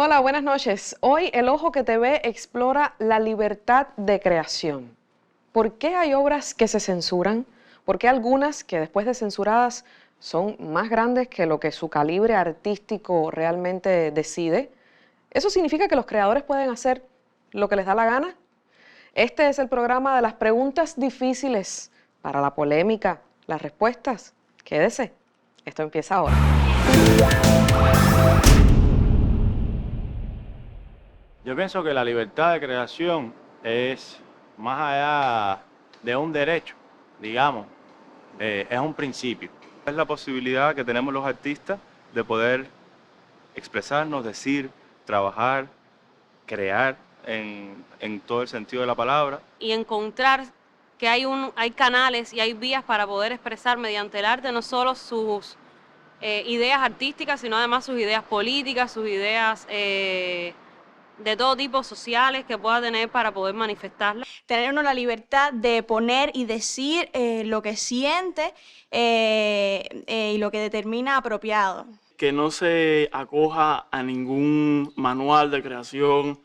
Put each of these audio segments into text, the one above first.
Hola, buenas noches. Hoy El Ojo que te ve explora la libertad de creación. ¿Por qué hay obras que se censuran? ¿Por qué algunas que después de censuradas son más grandes que lo que su calibre artístico realmente decide? ¿Eso significa que los creadores pueden hacer lo que les da la gana? Este es el programa de las preguntas difíciles para la polémica, las respuestas. Quédese, esto empieza ahora. Yo pienso que la libertad de creación es más allá de un derecho, digamos, es un principio. Es la posibilidad que tenemos los artistas de poder expresarnos, decir, trabajar, crear en todo el sentido de la palabra. Y encontrar que hay canales y hay vías para poder expresar mediante el arte no solo sus ideas artísticas, sino además sus ideas políticas, sus ideas de todo tipo sociales que pueda tener para poder manifestarlas. Tener uno la libertad de poner y decir lo que siente y lo que determina apropiado. Que no se acoja a ningún manual de creación,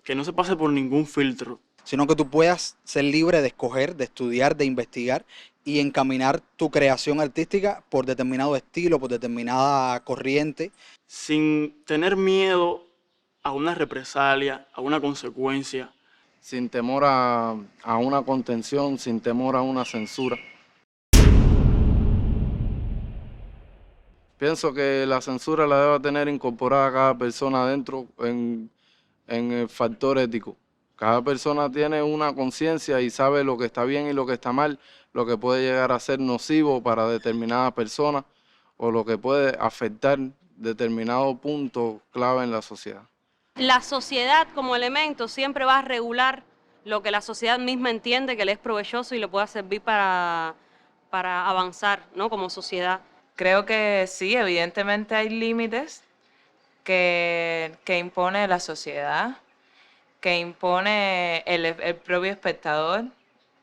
que no se pase por ningún filtro. Sino que tú puedas ser libre de escoger, de estudiar, de investigar y encaminar tu creación artística por determinado estilo, por determinada corriente. Sin tener miedo a una represalia, a una consecuencia. Sin temor a una contención, sin temor a una censura. Pienso que la censura la debe tener incorporada cada persona dentro en el factor ético. Cada persona tiene una conciencia y sabe lo que está bien y lo que está mal, lo que puede llegar a ser nocivo para determinadas personas o lo que puede afectar determinado punto clave en la sociedad. La sociedad como elemento siempre va a regular lo que la sociedad misma entiende que le es provechoso y le pueda servir para avanzar, ¿no? Como sociedad. Creo que sí, evidentemente hay límites que impone la sociedad, que impone el propio espectador,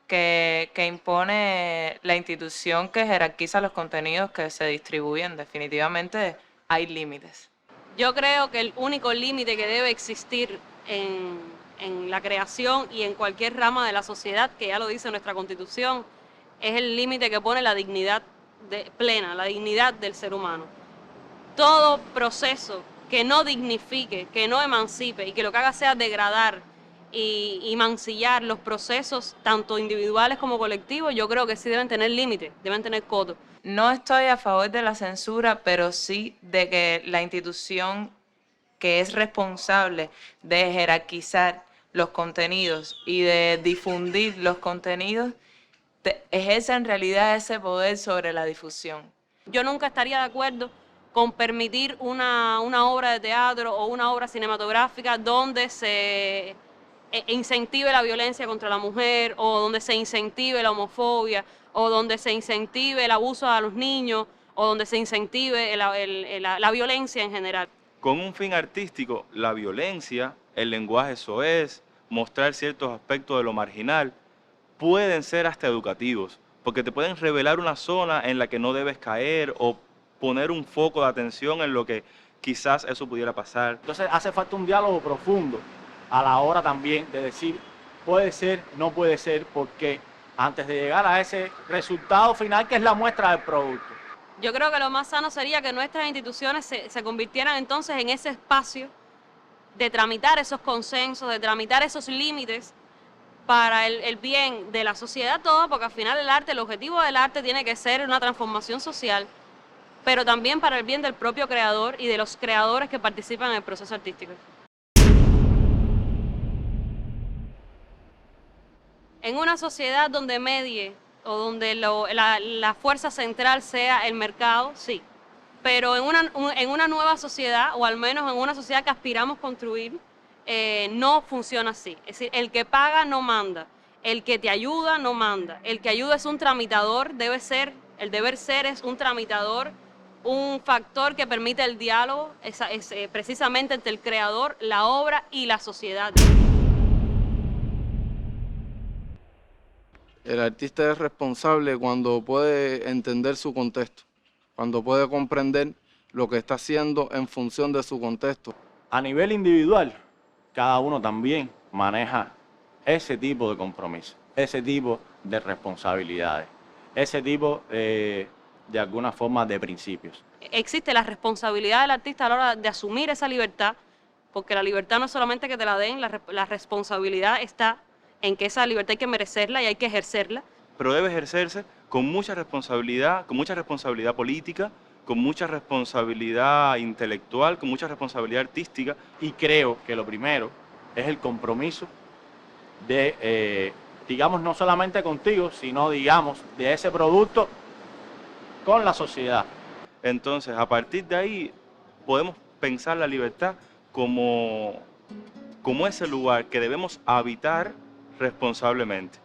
que impone la institución que jerarquiza los contenidos que se distribuyen. Definitivamente hay límites. Yo creo que el único límite que debe existir en la creación y en cualquier rama de la sociedad, que ya lo dice nuestra Constitución, es el límite que pone la dignidad plena, la dignidad del ser humano. Todo proceso que no dignifique, que no emancipe y que lo que haga sea degradar y mancillar los procesos, tanto individuales como colectivos, yo creo que sí deben tener límites, deben tener cotos. No estoy a favor de la censura, pero sí de que la institución que es responsable de jerarquizar los contenidos y de difundir los contenidos ejerza en realidad ese poder sobre la difusión. Yo nunca estaría de acuerdo con permitir una obra de teatro o una obra cinematográfica donde se incentive la violencia contra la mujer o donde se incentive la homofobia o donde se incentive el abuso a los niños o donde se incentive la violencia en general. Con un fin artístico, la violencia, el lenguaje soez, mostrar ciertos aspectos de lo marginal, pueden ser hasta educativos, porque te pueden revelar una zona en la que no debes caer o poner un foco de atención en lo que quizás eso pudiera pasar. Entonces hace falta un diálogo profundo a la hora también de decir puede ser, no puede ser, porque antes de llegar a ese resultado final que es la muestra del producto. Yo creo que lo más sano sería que nuestras instituciones se convirtieran entonces en ese espacio de tramitar esos consensos, de tramitar esos límites para el bien de la sociedad toda, porque al final el objetivo del arte tiene que ser una transformación social, pero también para el bien del propio creador y de los creadores que participan en el proceso artístico. En una sociedad donde medie o donde la fuerza central sea el mercado, sí. Pero en una nueva sociedad, o al menos en una sociedad que aspiramos construir, no funciona así. Es decir, el que paga no manda, el que te ayuda no manda. El que ayuda es un tramitador, el deber ser es un tramitador, un factor que permite el diálogo, precisamente entre el creador, la obra y la sociedad. El artista es responsable cuando puede entender su contexto, cuando puede comprender lo que está haciendo en función de su contexto. A nivel individual, cada uno también maneja ese tipo de compromiso, ese tipo de responsabilidades, ese tipo de alguna forma de principios. Existe la responsabilidad del artista a la hora de asumir esa libertad, porque la libertad no es solamente que te la den, la responsabilidad está en que esa libertad hay que merecerla y hay que ejercerla. Pero debe ejercerse con mucha responsabilidad política, con mucha responsabilidad intelectual, con mucha responsabilidad artística. Y creo que lo primero es el compromiso de, digamos, no solamente contigo, sino, digamos, de ese producto con la sociedad. Entonces, a partir de ahí, podemos pensar la libertad como ese lugar que debemos habitar responsablemente.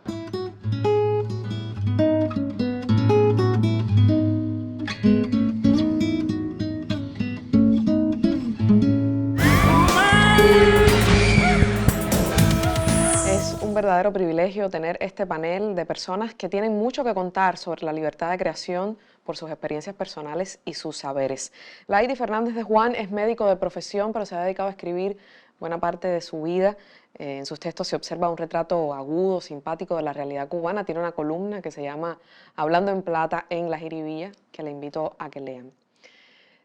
Es un verdadero privilegio tener este panel de personas que tienen mucho que contar sobre la libertad de creación por sus experiencias personales y sus saberes. Laidi Fernández de Juan es médico de profesión, pero se ha dedicado a escribir buena parte de su vida. En sus textos se observa un retrato agudo, simpático de la realidad cubana. Tiene una columna que se llama Hablando en Plata en La Jiribilla, que le invito a que lean.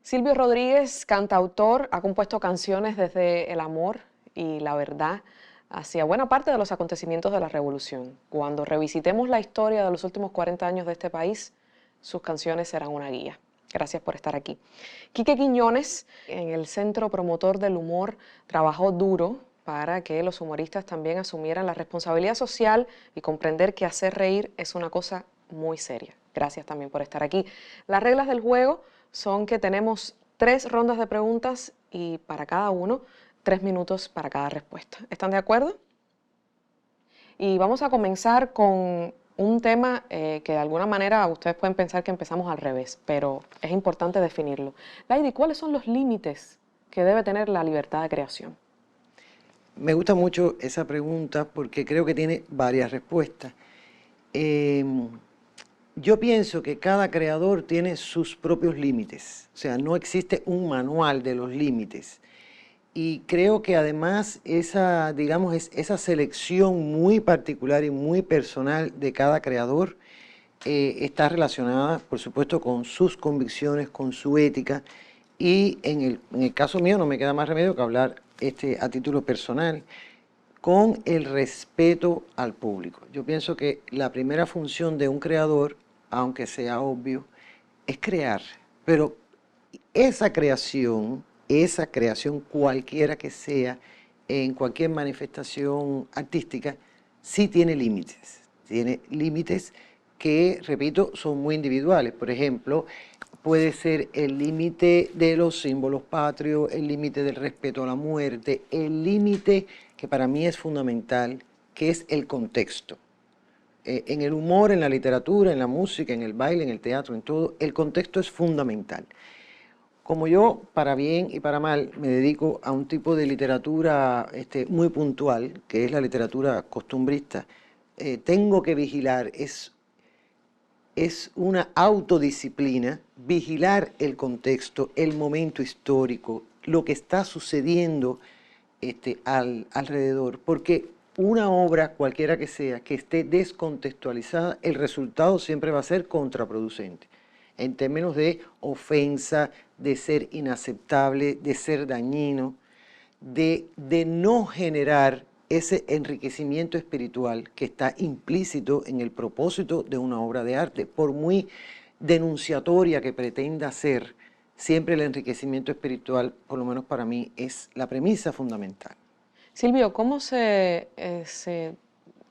Silvio Rodríguez, cantautor, ha compuesto canciones desde el amor y la verdad hacia buena parte de los acontecimientos de la Revolución. Cuando revisitemos la historia de los últimos 40 años de este país, sus canciones serán una guía. Gracias por estar aquí. Quique Quiñones, en el Centro Promotor del Humor, trabajó duro para que los humoristas también asumieran la responsabilidad social y comprender que hacer reír es una cosa muy seria. Gracias también por estar aquí. Las reglas del juego son que tenemos 3 rondas de preguntas y para cada uno 3 minutos para cada respuesta. ¿Están de acuerdo? Y vamos a comenzar con un tema que de alguna manera ustedes pueden pensar que empezamos al revés, pero es importante definirlo. Laidi, ¿cuáles son los límites que debe tener la libertad de creación? Me gusta mucho esa pregunta porque creo que tiene varias respuestas. Yo pienso que cada creador tiene sus propios límites, o sea, no existe un manual de los límites. Y creo que además esa, digamos, esa selección muy particular y muy personal de cada creador está relacionada, por supuesto, con sus convicciones, con su ética. Y en el caso mío no me queda más remedio que hablar a título personal, con el respeto al público. Yo pienso que la primera función de un creador, aunque sea obvio, es crear. Pero esa creación cualquiera que sea, en cualquier manifestación artística, sí tiene límites. Tiene límites que, repito, son muy individuales. Por ejemplo, puede ser el límite de los símbolos patrios, el límite del respeto a la muerte, el límite que para mí es fundamental, que es el contexto. En el humor, en la literatura, en la música, en el baile, en el teatro, en todo, el contexto es fundamental. Como yo, para bien y para mal, me dedico a un tipo de literatura muy puntual, que es la literatura costumbrista, tengo que vigilar, es una autodisciplina, vigilar el contexto, el momento histórico, lo que está sucediendo alrededor, porque una obra, cualquiera que sea, que esté descontextualizada, el resultado siempre va a ser contraproducente, en términos de ofensa, de ser inaceptable, de ser dañino, de no generar ese enriquecimiento espiritual que está implícito en el propósito de una obra de arte. Por muy denunciatoria que pretenda ser, siempre el enriquecimiento espiritual, por lo menos para mí, es la premisa fundamental. Silvio, ¿cómo se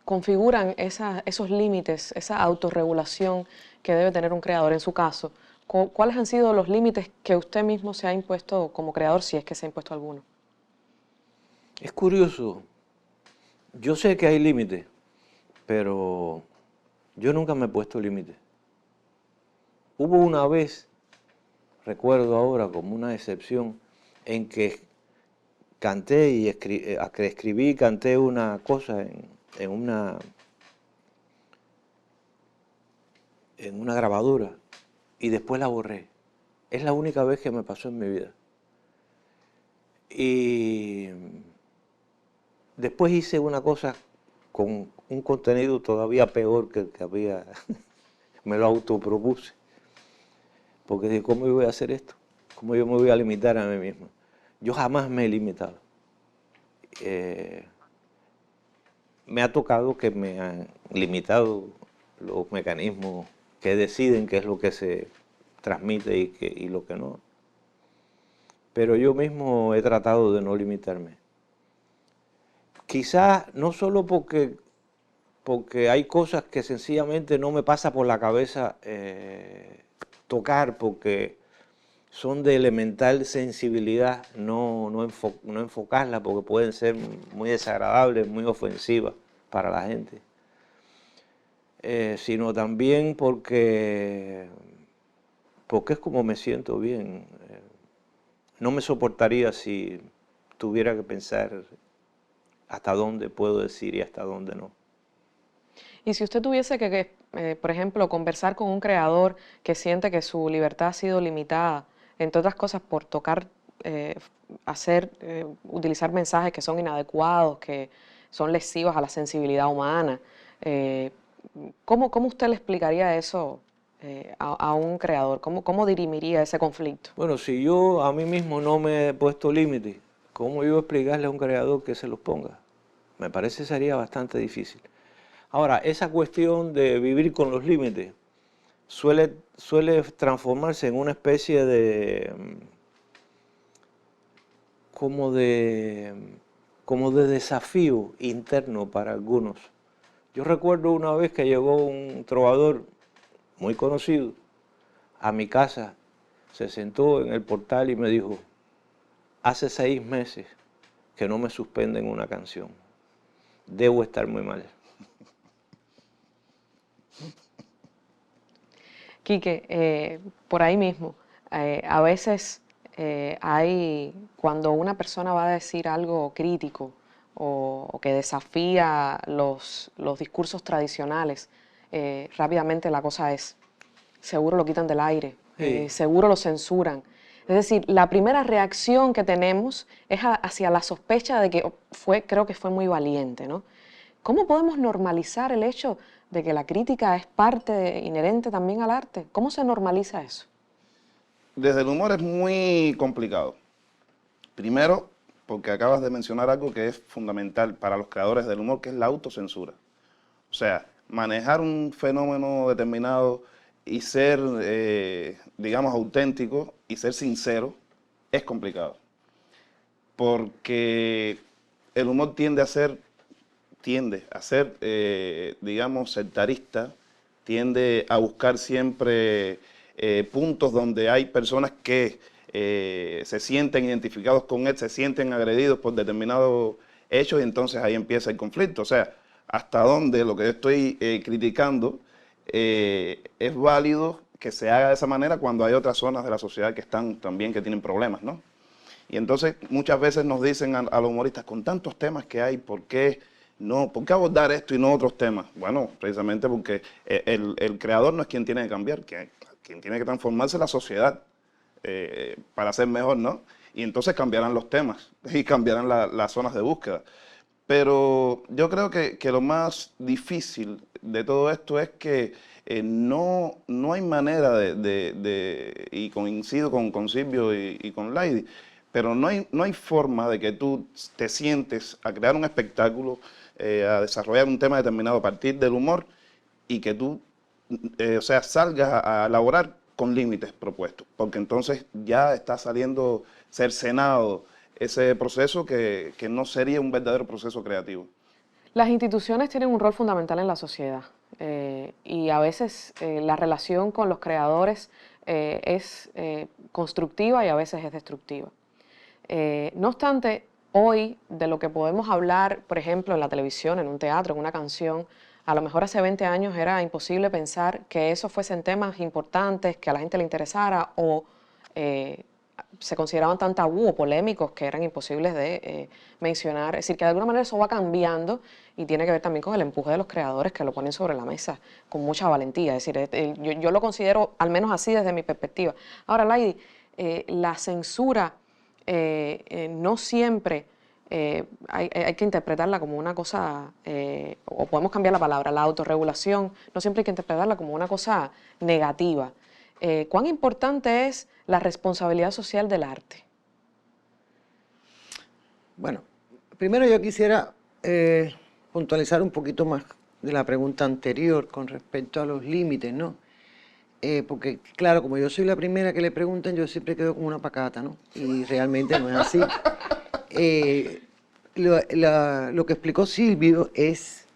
configuran esos límites, esa autorregulación que debe tener un creador en su caso? ¿Cuáles han sido los límites que usted mismo se ha impuesto como creador, si es que se ha impuesto alguno? Es curioso. Yo sé que hay límites, pero yo nunca me he puesto límites. Hubo una vez, recuerdo ahora como una excepción, en que canté y escribí y canté una cosa en una grabadora y después la borré. Es la única vez que me pasó en mi vida. Y después hice una cosa con un contenido todavía peor que el que había, me lo autopropuse. Porque dije, ¿cómo yo voy a hacer esto? ¿Cómo yo me voy a limitar a mí mismo? Yo jamás me he limitado. Me ha tocado que me han limitado los mecanismos que deciden qué es lo que se transmite y lo que no. Pero yo mismo he tratado de no limitarme. Quizás no solo porque hay cosas que sencillamente no me pasa por la cabeza tocar, porque son de elemental sensibilidad, no enfocarlas, porque pueden ser muy desagradables, muy ofensivas para la gente. Sino también porque es como me siento bien. No me soportaría si tuviera que pensar hasta dónde puedo decir y hasta dónde no. Y si usted tuviese que por ejemplo, conversar con un creador que siente que su libertad ha sido limitada, entre otras cosas por tocar, utilizar mensajes que son inadecuados, que son lesivos a la sensibilidad humana, ¿cómo usted le explicaría eso a un creador? ¿Cómo dirimiría ese conflicto? Bueno, si yo a mí mismo no me he puesto límites, ¿cómo yo explicarle a un creador que se los ponga? Me parece sería bastante difícil. Ahora, esa cuestión de vivir con los límites suele transformarse en una especie de como de desafío interno para algunos. Yo recuerdo una vez que llegó un trovador muy conocido a mi casa, se sentó en el portal y me dijo, hace 6 meses que no me suspenden una canción, debo estar muy mal. Quique, por ahí mismo, a veces cuando una persona va a decir algo crítico o que desafía los discursos tradicionales, rápidamente la cosa es, seguro lo quitan del aire, Sí. seguro lo censuran. Es decir, la primera reacción que tenemos es hacia la sospecha de que creo que fue muy valiente, ¿no? ¿Cómo podemos normalizar el hecho de que la crítica es parte inherente también al arte? ¿Cómo se normaliza eso? Desde el humor es muy complicado. Primero, porque acabas de mencionar algo que es fundamental para los creadores del humor, que es la autocensura. O sea, manejar un fenómeno determinado y ser, digamos, auténtico y ser sincero es complicado. Porque el humor tiende a ser, digamos, sectarista, tiende a buscar siempre puntos donde hay personas que se sienten identificados con él, se sienten agredidos por determinados hechos y entonces ahí empieza el conflicto. O sea, hasta dónde lo que yo estoy criticando es válido que se haga de esa manera cuando hay otras zonas de la sociedad que están también, que tienen problemas, ¿no? Y entonces muchas veces nos dicen a los humoristas, con tantos temas que hay, ¿por qué abordar esto y no otros temas? Bueno, precisamente porque el creador no es quien tiene que cambiar, quien tiene que transformarse la sociedad para ser mejor, ¿no? Y entonces cambiarán los temas y cambiarán las zonas de búsqueda. Pero yo creo que lo más difícil de todo esto es que no hay manera y coincido con Silvio y con Lady, pero no hay forma de que tú te sientes a crear un espectáculo, a desarrollar un tema determinado a partir del humor y que tú, o sea, salgas a elaborar con límites propuestos, porque entonces ya está saliendo cercenado ese proceso que no sería un verdadero proceso creativo. Las instituciones tienen un rol fundamental en la sociedad y a veces la relación con los creadores es constructiva y a veces es destructiva. No obstante, hoy de lo que podemos hablar, por ejemplo, en la televisión, en un teatro, en una canción, a lo mejor hace 20 años era imposible pensar que eso fuesen temas importantes, que a la gente le interesara o se consideraban tan tabú o polémicos que eran imposibles de mencionar. Es decir, que de alguna manera eso va cambiando y tiene que ver también con el empuje de los creadores que lo ponen sobre la mesa con mucha valentía. Es decir, yo lo considero al menos así desde mi perspectiva. Ahora, Lady, la censura no siempre hay que interpretarla como una cosa, o podemos cambiar la palabra, la autorregulación, no siempre hay que interpretarla como una cosa negativa. ¿Cuán importante es la responsabilidad social del arte? Bueno, primero yo quisiera puntualizar un poquito más de la pregunta anterior con respecto a los límites, ¿no? Porque, claro, como yo soy la primera que le preguntan, yo siempre quedo como una pacata, ¿no? Y realmente no es así. Lo que explicó Silvio es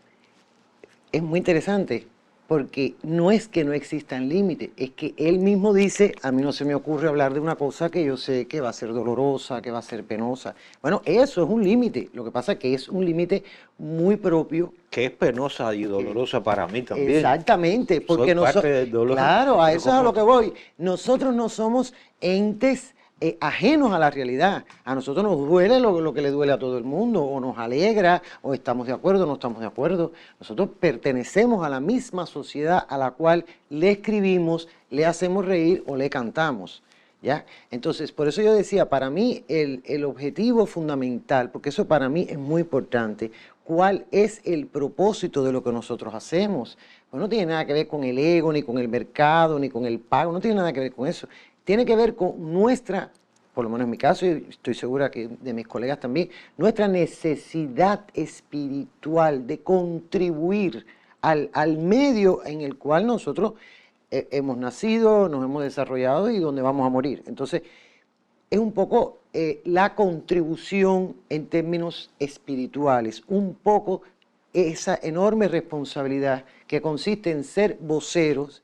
muy interesante, porque no es que no existan límites, es que él mismo dice, a mí no se me ocurre hablar de una cosa que yo sé que va a ser dolorosa, que va a ser penosa. Bueno, eso es un límite, lo que pasa es que es un límite muy propio. Que es penosa y dolorosa para mí también. Exactamente, porque nosotros, claro, a eso es a lo que voy. Nosotros no somos entes ajenos a la realidad. A nosotros nos duele lo que le duele a todo el mundo, o nos alegra, o estamos de acuerdo, o no estamos de acuerdo. Nosotros pertenecemos a la misma sociedad a la cual le escribimos, le hacemos reír o le cantamos, ¿ya? Entonces, por eso yo decía, para mí el objetivo fundamental, porque eso para mí es muy importante, ¿cuál es el propósito de lo que nosotros hacemos? Pues no tiene nada que ver con el ego, ni con el mercado, ni con el pago, no tiene nada que ver con eso. Tiene que ver con nuestra, por lo menos en mi caso, y estoy segura que de mis colegas también, nuestra necesidad espiritual de contribuir al medio en el cual nosotros hemos nacido, nos hemos desarrollado y donde vamos a morir. Entonces, es un poco la contribución en términos espirituales, un poco esa enorme responsabilidad que consiste en ser voceros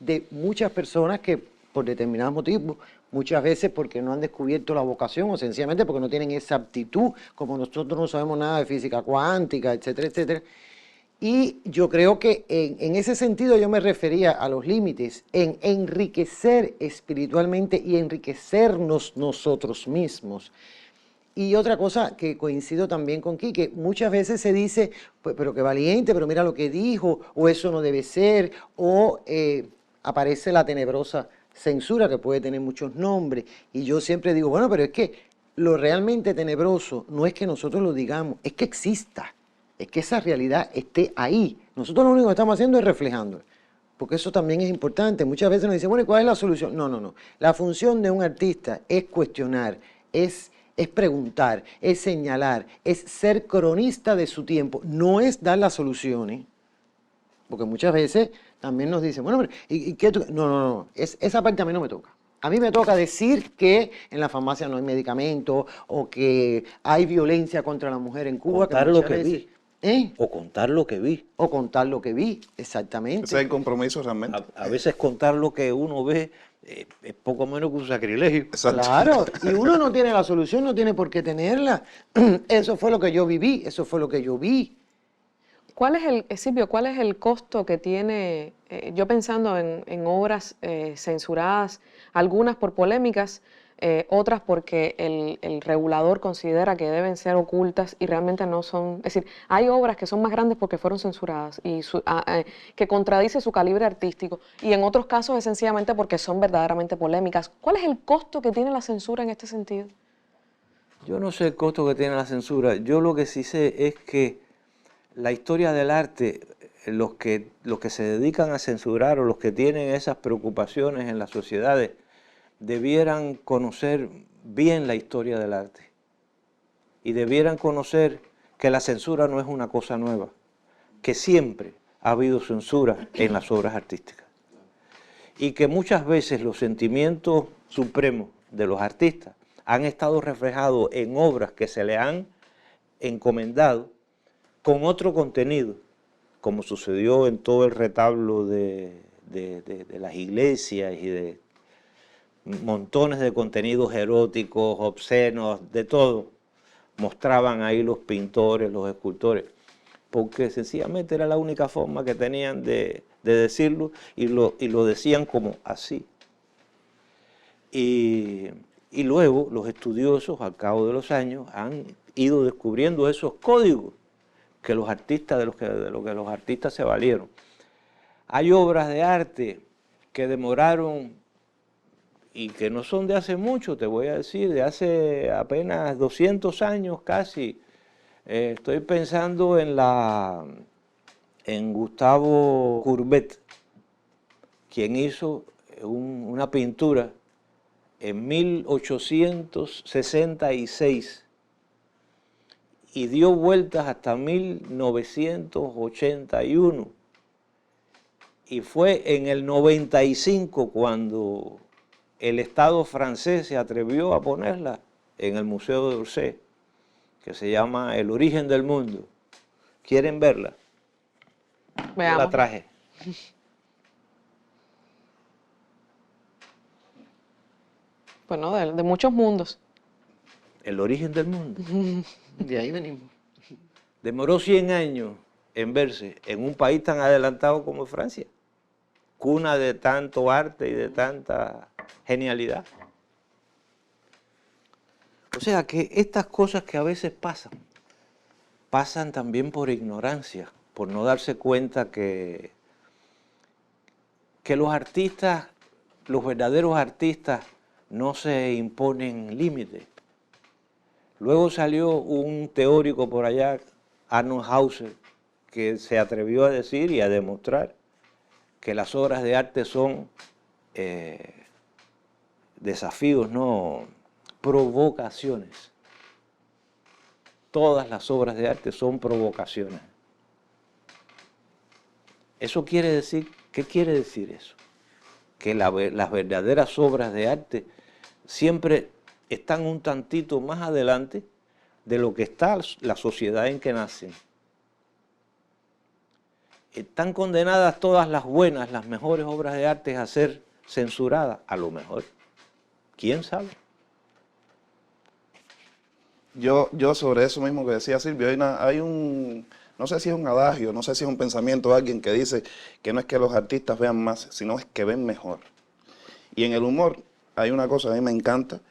de muchas personas que por determinados motivos, muchas veces porque no han descubierto la vocación o sencillamente porque no tienen esa aptitud, como nosotros no sabemos nada de física cuántica, etcétera, etcétera. Y yo creo que en ese sentido yo me refería a los límites, en enriquecer espiritualmente y enriquecernos nosotros mismos. Y otra cosa que coincido también con Quique, muchas veces se dice, pues, pero qué valiente, pero mira lo que dijo, o eso no debe ser, o aparece la tenebrosa censura, que puede tener muchos nombres, y yo siempre digo, bueno, pero es que lo realmente tenebroso no es que nosotros lo digamos, es que exista, es que esa realidad esté ahí. Nosotros lo único que estamos haciendo es reflejando, porque eso también es importante. Muchas veces nos dicen, bueno, ¿y cuál es la solución? No, no, no. La función de un artista es cuestionar, es preguntar, es señalar, es ser cronista de su tiempo, no es dar las soluciones, porque muchas veces también nos dicen, bueno, pero ¿y qué tú? No, no, no, esa parte a mí no me toca. A mí me toca decir que en la farmacia no hay medicamentos o que hay violencia contra la mujer en Cuba. Contar lo que vi. O contar lo que vi. O contar lo que vi, exactamente. Ese es el compromiso realmente. A veces contar lo que uno ve es poco menos que un sacrilegio. Exacto. Claro, y uno no tiene la solución, no tiene por qué tenerla. Eso fue lo que yo viví, eso fue lo que yo vi. Silvio, ¿cuál es el costo que tiene, yo pensando en obras censuradas, algunas por polémicas, otras porque el regulador considera que deben ser ocultas y realmente no son, es decir, hay obras que son más grandes porque fueron censuradas y que contradice su calibre artístico, y en otros casos es sencillamente porque son verdaderamente polémicas? ¿Cuál es el costo que tiene la censura en este sentido? Yo no sé el costo que tiene la censura, yo lo que sí sé es que la historia del arte, los que se dedican a censurar o los que tienen esas preocupaciones en las sociedades, debieran conocer bien la historia del arte y debieran conocer que la censura no es una cosa nueva, que siempre ha habido censura en las obras artísticas y que muchas veces los sentimientos supremos de los artistas han estado reflejados en obras que se le han encomendado con otro contenido, como sucedió en todo el retablo de las iglesias y de montones de contenidos eróticos, obscenos, de todo, mostraban ahí los pintores, los escultores, porque sencillamente era la única forma que tenían de decirlo y lo decían como así. Y luego los estudiosos, al cabo de los años, han ido descubriendo esos códigos que los artistas, de lo que los artistas se valieron. Hay obras de arte que demoraron y que no son de hace mucho, te voy a decir, de hace apenas 200 años casi. Estoy pensando en Gustavo Courbet, quien hizo una pintura en 1866 y dio vueltas hasta 1981. Y fue en el 95 cuando el Estado francés se atrevió a ponerla en el Museo de Orsay, que se llama El origen del mundo. ¿Quieren verla? Veamos. Yo la traje. Bueno, de muchos mundos. El origen del mundo. De ahí venimos. Demoró 100 años en verse en un país tan adelantado como Francia, cuna de tanto arte y de tanta genialidad. O sea que estas cosas que a veces pasan también por ignorancia, por no darse cuenta que los artistas, los verdaderos artistas, no se imponen límites. Luego salió un teórico por allá, Arnold Hauser, que se atrevió a decir y a demostrar que las obras de arte son desafíos, no provocaciones. Todas las obras de arte son provocaciones. Eso quiere decir, ¿qué quiere decir eso? Que las verdaderas obras de arte siempre están un tantito más adelante de lo que está la sociedad en que nacen. ¿Están condenadas todas las buenas, las mejores obras de arte a ser censuradas? A lo mejor. ¿Quién sabe? Yo sobre eso mismo que decía Silvio, hay un, no sé si es un adagio, no sé si es un pensamiento de alguien que dice que no es que los artistas vean más, sino es que ven mejor. Y en el humor hay una cosa que a mí me encanta,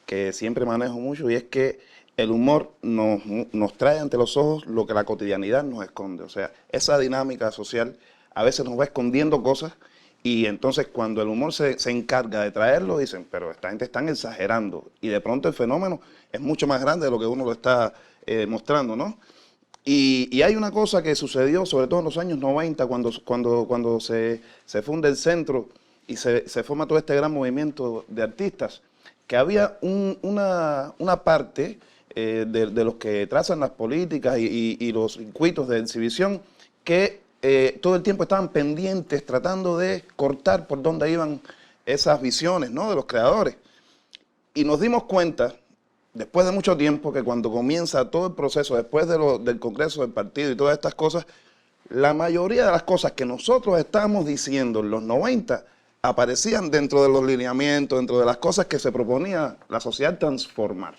que siempre manejo mucho, y es que el humor nos trae ante los ojos lo que la cotidianidad nos esconde. O sea, esa dinámica social a veces nos va escondiendo cosas, y entonces cuando el humor se encarga de traerlo, dicen, pero esta gente está exagerando. Y de pronto el fenómeno es mucho más grande de lo que uno lo está mostrando, ¿no? Y hay una cosa que sucedió, sobre todo en los años 90, cuando se funda el centro y se forma todo este gran movimiento de artistas, que había una parte de los que trazan las políticas y los circuitos de exhibición que todo el tiempo estaban pendientes, tratando de cortar por dónde iban esas visiones, ¿no?, de los creadores. Y nos dimos cuenta, después de mucho tiempo, que cuando comienza todo el proceso, después del Congreso del Partido y todas estas cosas, la mayoría de las cosas que nosotros estábamos diciendo en los 90 aparecían dentro de los lineamientos, dentro de las cosas que se proponía la sociedad transformar.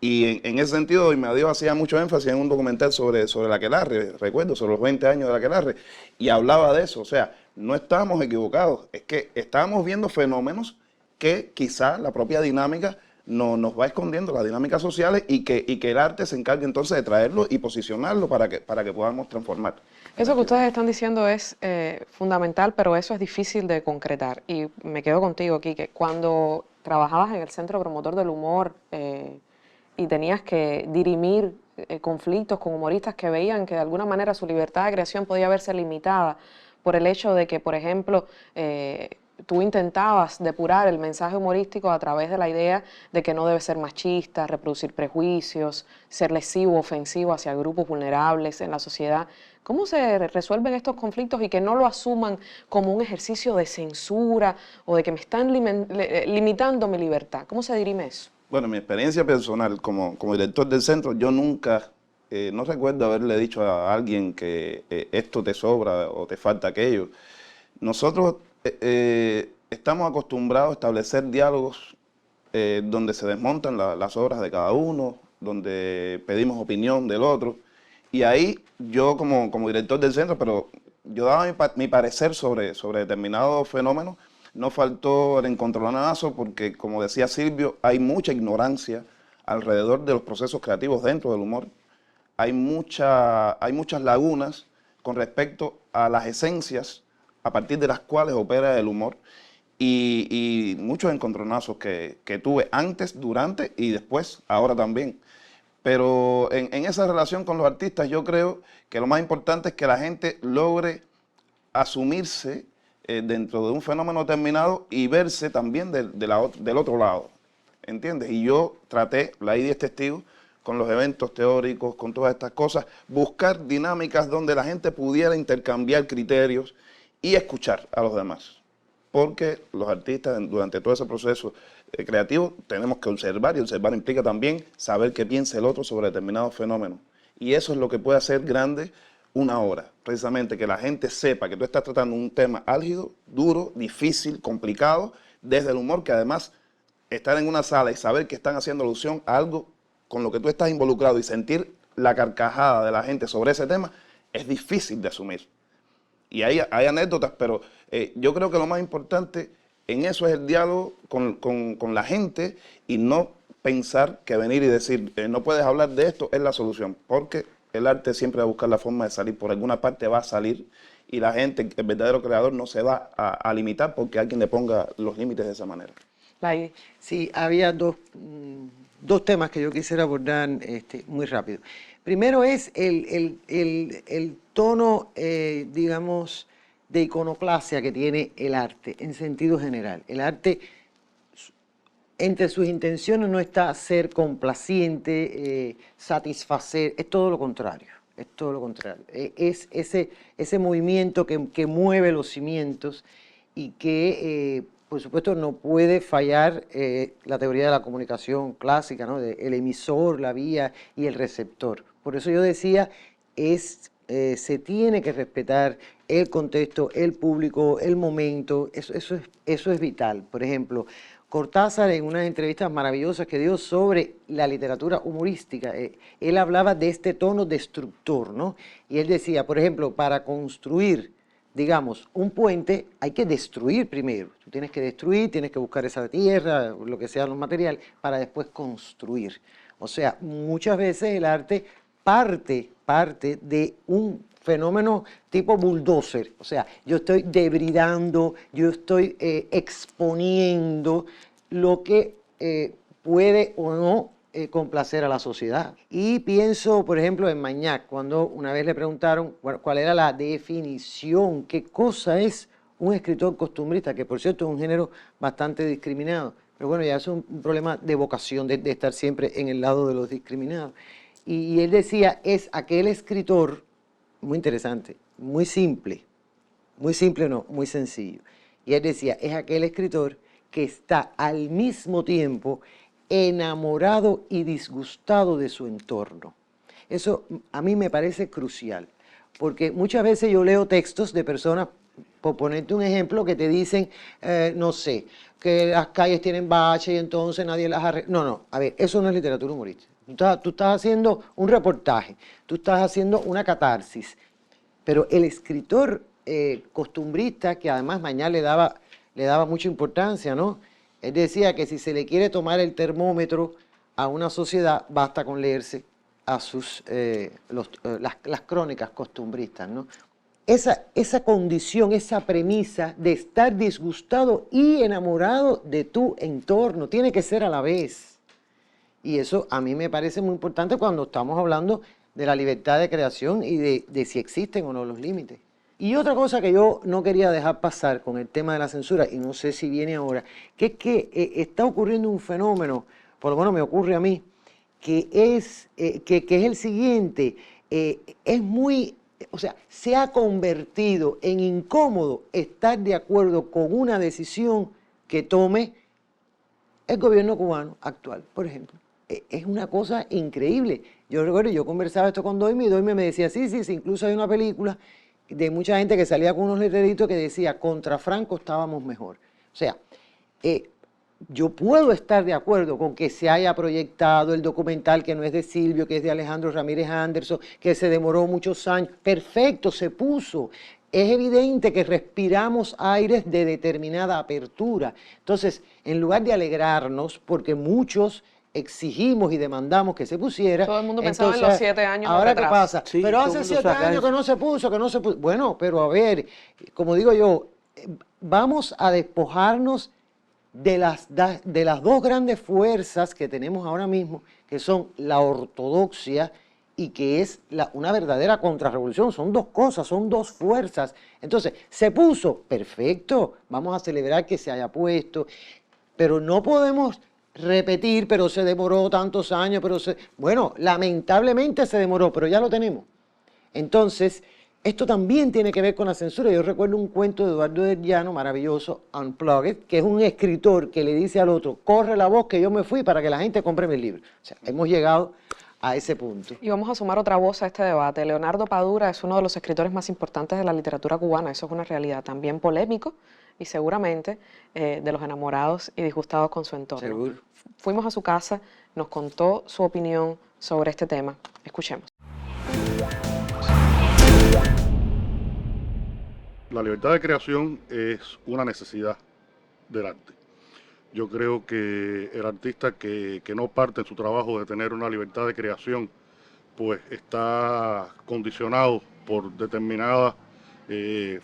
Y en ese sentido, Imadío hacía mucho énfasis en un documental sobre la aquelarre, recuerdo, sobre los 20 años de la aquelarre, y hablaba de eso. O sea, no estábamos equivocados, es que estábamos viendo fenómenos que quizá la propia dinámica nos va escondiendo, las dinámicas sociales, y que el arte se encargue entonces de traerlo y posicionarlo para que podamos transformar. Eso que ustedes están diciendo es fundamental, pero eso es difícil de concretar. Y me quedo contigo, Quique. Cuando trabajabas en el Centro Promotor del Humor y tenías que dirimir conflictos con humoristas que veían que de alguna manera su libertad de creación podía verse limitada por el hecho de que, por ejemplo, tú intentabas depurar el mensaje humorístico a través de la idea de que no debe ser machista, reproducir prejuicios, ser lesivo, ofensivo hacia grupos vulnerables en la sociedad. ¿Cómo se resuelven estos conflictos y que no lo asuman como un ejercicio de censura o de que me están limitando mi libertad? ¿Cómo se dirime eso? Bueno, mi experiencia personal como director del centro, yo nunca, no recuerdo haberle dicho a alguien que esto te sobra o te falta aquello. Nosotros estamos acostumbrados a establecer diálogos donde se desmontan las obras de cada uno, donde pedimos opinión del otro. Y ahí yo como director del centro, pero yo daba mi parecer sobre determinados fenómenos. No faltó el encontronazo porque, como decía Silvio, hay mucha ignorancia alrededor de los procesos creativos dentro del humor. Hay muchas lagunas con respecto a las esencias a partir de las cuales opera el humor. y muchos encontronazos que tuve antes, durante y después, ahora también. Pero en esa relación con los artistas yo creo que lo más importante es que la gente logre asumirse dentro de un fenómeno determinado y verse también del otro lado, ¿entiendes? Y yo traté, la ID es testigo, con los eventos teóricos, con todas estas cosas, buscar dinámicas donde la gente pudiera intercambiar criterios y escuchar a los demás. Porque los artistas durante todo ese proceso creativo tenemos que observar, y observar implica también saber qué piensa el otro sobre determinados fenómenos. Y eso es lo que puede hacer grande una obra, precisamente que la gente sepa que tú estás tratando un tema álgido, duro, difícil, complicado, desde el humor, que además estar en una sala y saber que están haciendo alusión a algo con lo que tú estás involucrado y sentir la carcajada de la gente sobre ese tema es difícil de asumir. Y hay anécdotas, pero yo creo que lo más importante en eso es el diálogo con la gente y no pensar que venir y decir no puedes hablar de esto es la solución, porque el arte siempre va a buscar la forma de salir, por alguna parte va a salir y la gente, el verdadero creador, no se va a limitar porque alguien le ponga los límites de esa manera. Sí, había dos temas que yo quisiera abordar muy rápido. Primero es el tono, digamos, de iconoclasia que tiene el arte en sentido general. El arte, entre sus intenciones no está ser complaciente, satisfacer, es todo lo contrario. Es todo lo contrario. Es ese movimiento que mueve los cimientos y que, por supuesto, no puede fallar la teoría de la comunicación clásica, ¿no? El emisor, la vía y el receptor. Por eso yo decía, se tiene que respetar el contexto, el público, el momento, eso es vital. Por ejemplo, Cortázar, en unas entrevistas maravillosas que dio sobre la literatura humorística, él hablaba de este tono destructor, ¿no? Y él decía, por ejemplo, para construir, digamos, un puente hay que destruir primero. Tú tienes que destruir, tienes que buscar esa tierra, lo que sea los materiales, para después construir. O sea, muchas veces el arte parte de un fenómeno tipo bulldozer. O sea, yo estoy debridando, yo estoy exponiendo lo que puede o no complacer a la sociedad. Y pienso, por ejemplo, en Magnac, cuando una vez le preguntaron cuál era la definición, qué cosa es un escritor costumbrista, que por cierto es un género bastante discriminado. Pero bueno, ya es un problema de vocación, de estar siempre en el lado de los discriminados. Y él decía, es aquel escritor, muy interesante, muy simple no, muy sencillo. Y él decía, es aquel escritor que está al mismo tiempo enamorado y disgustado de su entorno. Eso a mí me parece crucial, porque muchas veces yo leo textos de personas, por ponerte un ejemplo, que te dicen, no sé, que las calles tienen bache y entonces nadie las arregla. No, a ver, eso no es literatura humorística. Tú estás haciendo un reportaje, tú estás haciendo una catarsis, pero el escritor costumbrista, que además Magnac le daba mucha importancia, ¿no? Él decía que si se le quiere tomar el termómetro a una sociedad, basta con leerse a las crónicas costumbristas, ¿no? Esa condición, esa premisa de estar disgustado y enamorado de tu entorno, tiene que ser a la vez. Y eso a mí me parece muy importante cuando estamos hablando de la libertad de creación y de si existen o no los límites. Y otra cosa que yo no quería dejar pasar con el tema de la censura, y no sé si viene ahora, que es que está ocurriendo un fenómeno, por lo menos me ocurre a mí, que es el siguiente, o sea, se ha convertido en incómodo estar de acuerdo con una decisión que tome el gobierno cubano actual, por ejemplo. Es una cosa increíble. Yo recuerdo, yo conversaba esto con Doime y Doime me decía, sí, incluso hay una película de mucha gente que salía con unos letreritos que decía, contra Franco estábamos mejor. O sea, yo puedo estar de acuerdo con que se haya proyectado el documental que no es de Silvio, que es de Alejandro Ramírez Anderson, que se demoró muchos años. Perfecto, se puso. Es evidente que respiramos aires de determinada apertura. Entonces, en lugar de alegrarnos, porque muchos exigimos y demandamos que se pusiera. Todo el mundo pensaba en los 7 años. ¿Ahora qué pasa? Sí, pero hace 7 años que no se puso, Bueno, pero a ver, como digo yo, vamos a despojarnos de las dos grandes fuerzas que tenemos ahora mismo, que son la ortodoxia y que es una verdadera contrarrevolución. Son dos cosas, son dos fuerzas. Entonces, se puso, perfecto, vamos a celebrar que se haya puesto, pero no podemos repetir, pero se demoró tantos años, bueno, lamentablemente se demoró, pero ya lo tenemos. Entonces, esto también tiene que ver con la censura. Yo recuerdo un cuento de Eduardo del Llano, maravilloso, Unplugged, que es un escritor que le dice al otro, corre la voz que yo me fui para que la gente compre mis libros. O sea, hemos llegado a ese punto. Y vamos a sumar otra voz a este debate. Leonardo Padura es uno de los escritores más importantes de la literatura cubana, eso es una realidad, también polémico y seguramente de los enamorados y disgustados con su entorno. Seguro. Fuimos a su casa, nos contó su opinión sobre este tema. Escuchemos. La libertad de creación es una necesidad del arte. Yo creo que el artista que no parte en su trabajo de tener una libertad de creación, pues está condicionado por determinadas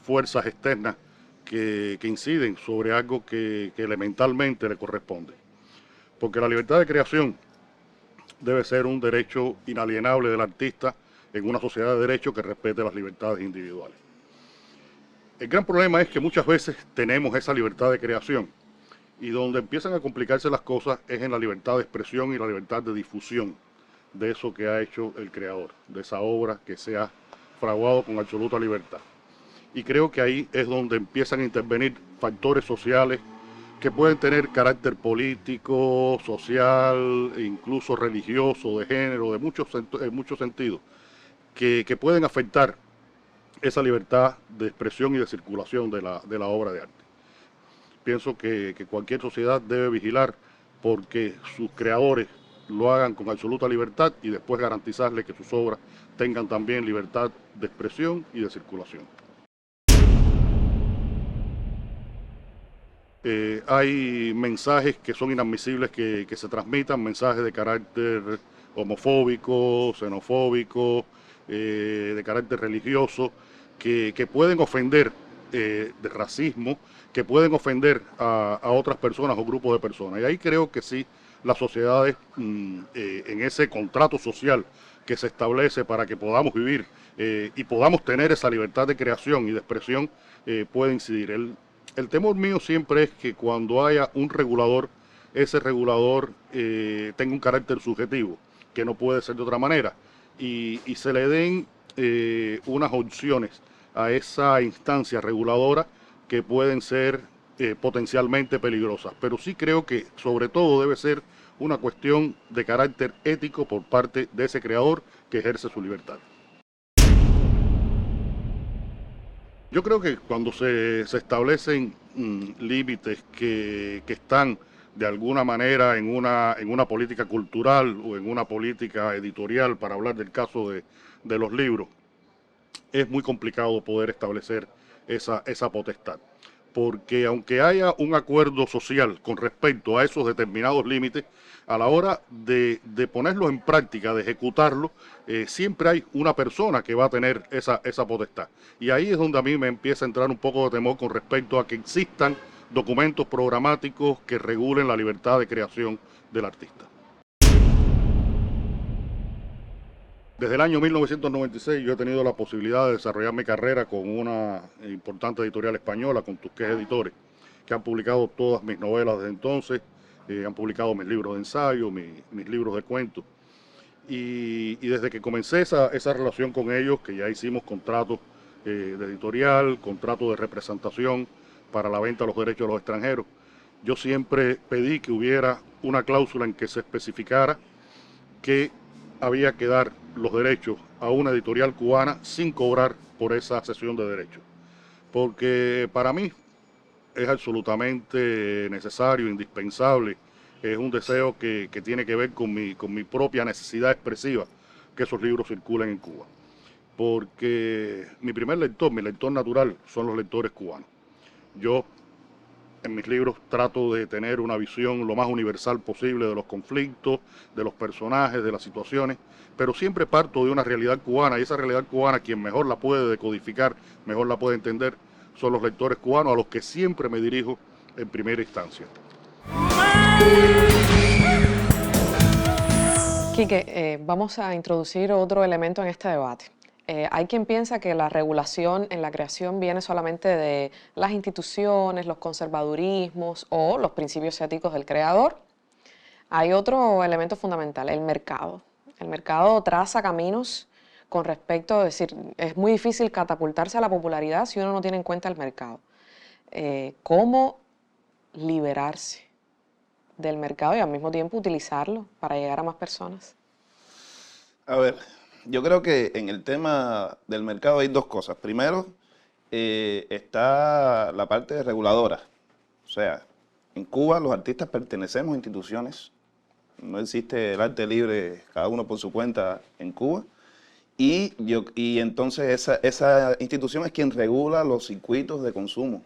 fuerzas externas que inciden sobre algo que elementalmente le corresponde. Porque la libertad de creación debe ser un derecho inalienable del artista en una sociedad de derecho que respete las libertades individuales. El gran problema es que muchas veces tenemos esa libertad de creación y donde empiezan a complicarse las cosas es en la libertad de expresión y la libertad de difusión de eso que ha hecho el creador, de esa obra que se ha fraguado con absoluta libertad. Y creo que ahí es donde empiezan a intervenir factores sociales que pueden tener carácter político, social, incluso religioso, de género, en muchos sentidos, que pueden afectar esa libertad de expresión y de circulación de la obra de arte. Pienso que cualquier sociedad debe vigilar porque sus creadores lo hagan con absoluta libertad y después garantizarle que sus obras tengan también libertad de expresión y de circulación. Hay mensajes que son inadmisibles que se transmitan, mensajes de carácter homofóbico, xenofóbico, de carácter religioso, que pueden ofender, de racismo, que pueden ofender a otras personas o grupos de personas. Y ahí creo que sí, las sociedades, en ese contrato social que se establece para que podamos vivir y podamos tener esa libertad de creación y de expresión, puede incidir. El temor mío siempre es que cuando haya un regulador, ese regulador tenga un carácter subjetivo, que no puede ser de otra manera, y se le den unas opciones a esa instancia reguladora que pueden ser potencialmente peligrosas. Pero sí creo que sobre todo debe ser una cuestión de carácter ético por parte de ese creador que ejerce su libertad. Yo creo que cuando se establecen límites que están de alguna manera en una política cultural o en una política editorial, para hablar del caso de los libros, es muy complicado poder establecer esa potestad. Porque aunque haya un acuerdo social con respecto a esos determinados límites, a la hora de ponerlo en práctica, de ejecutarlo, siempre hay una persona que va a tener esa potestad. Y ahí es donde a mí me empieza a entrar un poco de temor con respecto a que existan documentos programáticos que regulen la libertad de creación del artista. Desde el año 1996 yo he tenido la posibilidad de desarrollar mi carrera con una importante editorial española, con Tusquets Editores, que han publicado todas mis novelas desde entonces, han publicado mis libros de ensayo, mis libros de cuentos. Y desde que comencé esa relación con ellos, que ya hicimos contratos de editorial, contratos de representación para la venta de los derechos de los extranjeros, yo siempre pedí que hubiera una cláusula en que se especificara que había que dar los derechos a una editorial cubana sin cobrar por esa cesión de derechos. Porque para mí es absolutamente necesario, indispensable, es un deseo que tiene que ver con mi propia necesidad expresiva que esos libros circulen en Cuba. Porque mi primer lector, mi lector natural, son los lectores cubanos. Yo en mis libros trato de tener una visión lo más universal posible de los conflictos, de los personajes, de las situaciones, pero siempre parto de una realidad cubana, y esa realidad cubana, quien mejor la puede decodificar, mejor la puede entender, son los lectores cubanos a los que siempre me dirijo en primera instancia. Quique, vamos a introducir otro elemento en este debate. Hay quien piensa que la regulación en la creación viene solamente de las instituciones, los conservadurismos o los principios éticos del creador. Hay otro elemento fundamental, el mercado. El mercado traza caminos con respecto, es decir, es muy difícil catapultarse a la popularidad si uno no tiene en cuenta el mercado. ¿Cómo liberarse del mercado y al mismo tiempo utilizarlo para llegar a más personas? A ver, yo creo que en el tema del mercado hay dos cosas. Primero, está la parte reguladora. O sea, en Cuba los artistas pertenecemos a instituciones. No existe el arte libre, cada uno por su cuenta en Cuba. Y entonces esa institución es quien regula los circuitos de consumo.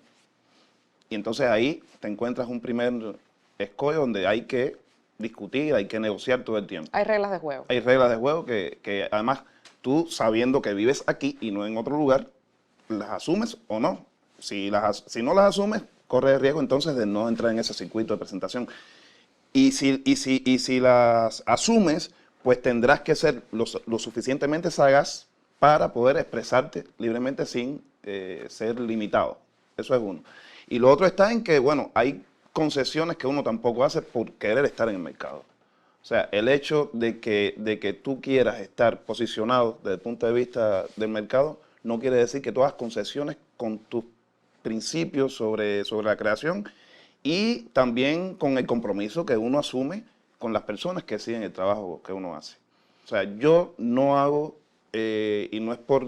Y entonces ahí te encuentras un primer escollo donde hay que discutir, hay que negociar todo el tiempo. Hay reglas de juego. Hay reglas de juego que además tú, sabiendo que vives aquí y no en otro lugar, las asumes o no. Si no las asumes, corre el riesgo entonces de no entrar en ese circuito de presentación. Y si las asumes, pues tendrás que ser lo suficientemente sagaz para poder expresarte libremente sin ser limitado. Eso es uno. Y lo otro está en que, bueno, hay concesiones que uno tampoco hace por querer estar en el mercado. O sea, el hecho de que tú quieras estar posicionado desde el punto de vista del mercado no quiere decir que tú hagas concesiones con tus principios sobre la creación y también con el compromiso que uno asume con las personas que siguen el trabajo que uno hace. O sea, yo no hago, y no es por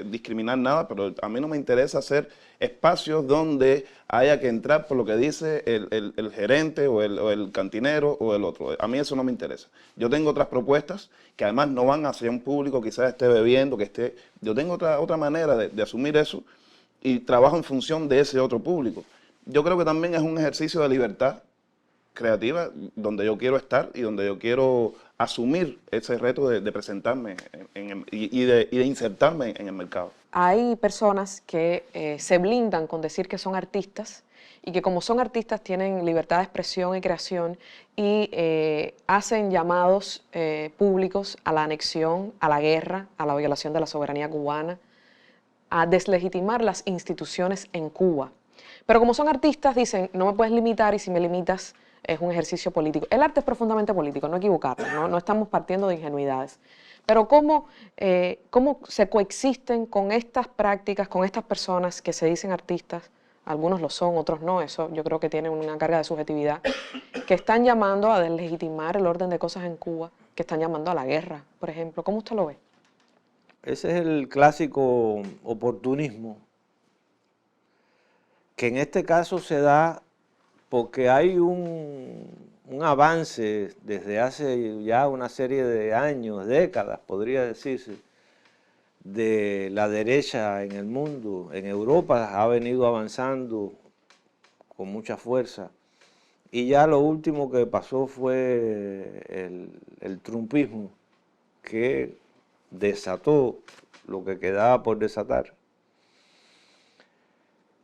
discriminar nada, pero a mí no me interesa hacer espacios donde haya que entrar por lo que dice el gerente o el cantinero o el otro. A mí eso no me interesa. Yo tengo otras propuestas que además no van hacia un público que quizás esté bebiendo, que esté... Yo tengo otra manera de asumir eso y trabajo en función de ese otro público. Yo creo que también es un ejercicio de libertad creativa donde yo quiero estar y donde yo quiero asumir ese reto de presentarme y de insertarme en el mercado. Hay personas que se blindan con decir que son artistas y que como son artistas tienen libertad de expresión y creación y hacen llamados públicos a la anexión, a la guerra, a la violación de la soberanía cubana, a deslegitimar las instituciones en Cuba. Pero como son artistas dicen, no me puedes limitar y si me limitas es un ejercicio político. El arte es profundamente político, no equivocarnos, no estamos partiendo de ingenuidades. Pero ¿cómo se coexisten con estas prácticas, con estas personas que se dicen artistas? Algunos lo son, otros no, eso yo creo que tiene una carga de subjetividad, que están llamando a deslegitimar el orden de cosas en Cuba, que están llamando a la guerra, por ejemplo. ¿Cómo usted lo ve? Ese es el clásico oportunismo, que en este caso se da porque hay un avance desde hace ya una serie de años, décadas, podría decirse, de la derecha en el mundo. En Europa ha venido avanzando con mucha fuerza. Y ya lo último que pasó fue el trumpismo, que desató lo que quedaba por desatar.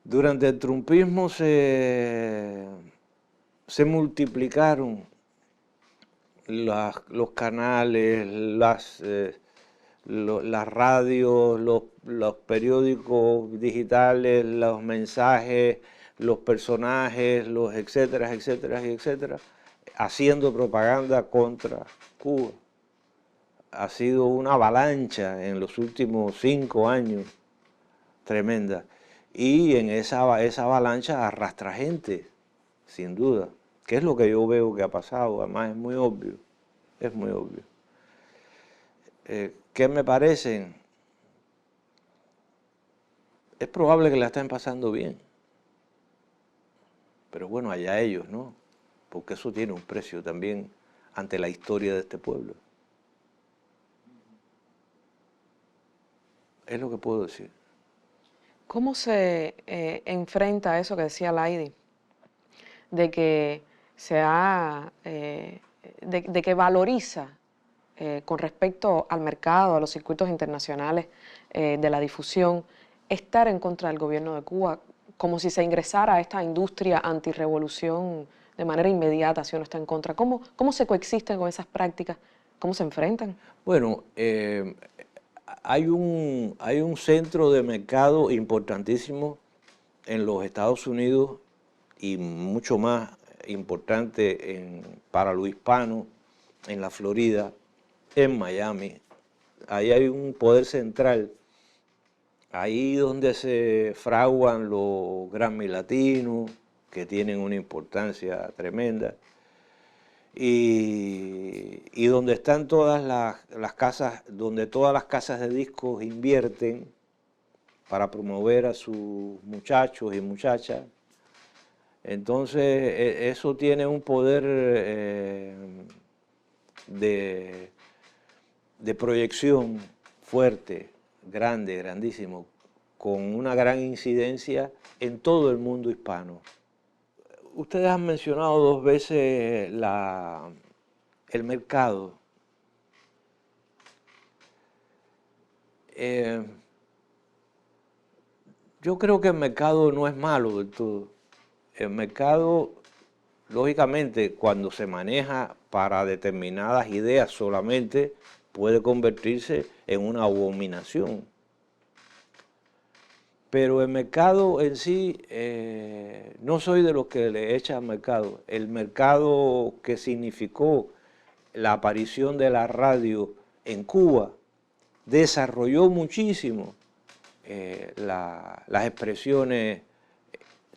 Durante el trumpismo se multiplicaron los canales, las radios, los periódicos digitales, los mensajes, los personajes, los etcétera, etcétera, etcétera, haciendo propaganda contra Cuba. Ha sido una avalancha en los últimos 5 años, tremenda. Y en esa avalancha arrastra gente, sin duda, que es lo que yo veo que ha pasado, además es muy obvio, es muy obvio. ¿Qué me parecen? Es probable que la estén pasando bien, pero bueno, allá ellos, ¿no? Porque eso tiene un precio también ante la historia de este pueblo. Es lo que puedo decir. ¿Cómo se enfrenta a eso que decía Laidi? De que de que valoriza con respecto al mercado, a los circuitos internacionales de la difusión, estar en contra del gobierno de Cuba, como si se ingresara a esta industria antirrevolución de manera inmediata si uno está en contra? ¿Cómo se coexisten con esas prácticas? ¿Cómo se enfrentan? Bueno, hay un centro de mercado importantísimo en los Estados Unidos y mucho más importante para lo hispano, en la Florida, en Miami. Ahí hay un poder central, ahí donde se fraguan los Grammy latinos, que tienen una importancia tremenda, y donde están todas las casas, donde todas las casas de discos invierten para promover a sus muchachos y muchachas. Entonces, eso tiene un poder de proyección fuerte, grande, grandísimo, con una gran incidencia en todo el mundo hispano. Ustedes han mencionado 2 veces el mercado. Yo creo que el mercado no es malo del todo. El mercado, lógicamente, cuando se maneja para determinadas ideas solamente, puede convertirse en una abominación. Pero el mercado en sí, no soy de los que le echan al mercado. El mercado que significó la aparición de la radio en Cuba desarrolló muchísimo las expresiones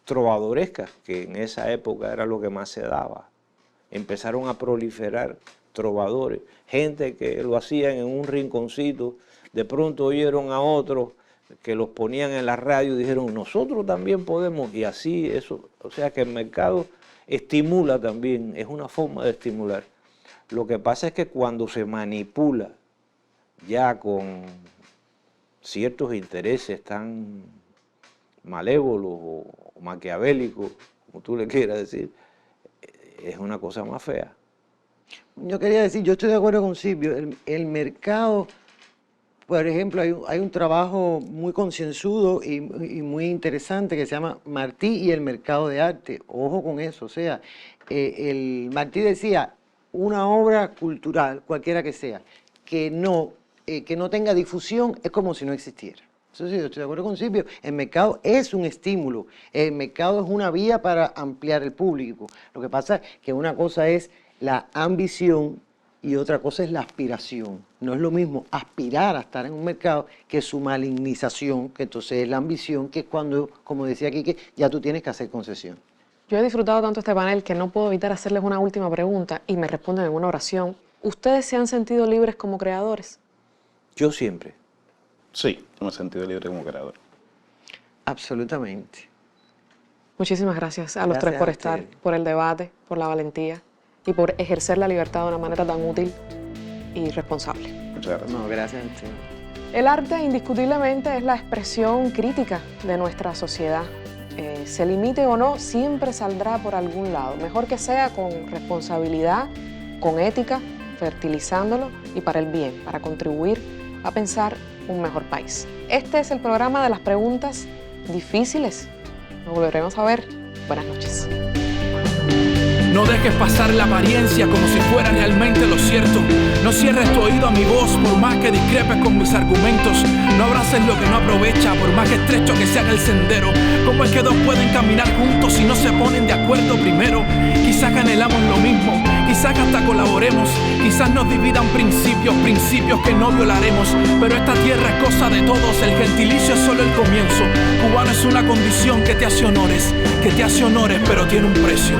trovadorescas, que en esa época era lo que más se daba. Empezaron a proliferar trovadores, gente que lo hacían en un rinconcito, de pronto oyeron a otros que los ponían en la radio y dijeron, nosotros también podemos, y así eso. O sea que el mercado estimula también, es una forma de estimular. Lo que pasa es que cuando se manipula ya con ciertos intereses tan malévolos o maquiavélicos, como tú le quieras decir, es una cosa más fea. Yo quería decir, yo estoy de acuerdo con Silvio, el mercado, por ejemplo, hay un trabajo muy concienzudo y muy interesante que se llama Martí y el mercado de arte. Ojo con eso, o sea, Martí decía, una obra cultural, cualquiera que sea, que no tenga difusión es como si no existiera. Eso sí, yo estoy de acuerdo con Silvio. El mercado es un estímulo, el mercado es una vía para ampliar el público. Lo que pasa es que una cosa es la ambición y otra cosa es la aspiración. No es lo mismo aspirar a estar en un mercado que su malignización, que entonces es la ambición, que es cuando, como decía Quique, ya tú tienes que hacer concesión. Yo he disfrutado tanto este panel que no puedo evitar hacerles una última pregunta y me responden en una oración. ¿Ustedes se han sentido libres como creadores? Yo siempre. Sí, me he sentido libre como creador. Absolutamente. Muchísimas gracias a los tres por estar, por el debate, por la valentía y por ejercer la libertad de una manera tan útil y responsable. Muchas gracias. No, gracias a usted. El arte indiscutiblemente es la expresión crítica de nuestra sociedad. Se limite o no, siempre saldrá por algún lado. Mejor que sea con responsabilidad, con ética, fertilizándolo y para el bien, para contribuir a pensar un mejor país. Este es el programa de las preguntas difíciles. Nos volveremos a ver. Buenas noches. No dejes pasar la apariencia como si fuera realmente lo cierto. No cierres tu oído a mi voz por más que discrepes con mis argumentos. No abraces lo que no aprovecha por más que estrecho que sea el sendero. ¿Cómo es que dos pueden caminar juntos si no se ponen de acuerdo primero? Quizás anhelamos lo mismo, quizás hasta colaboremos. Quizás nos dividan principios que no violaremos. Pero esta tierra es cosa de todos, el gentilicio es solo el comienzo. Cubano es una condición que te hace honores, pero tiene un precio.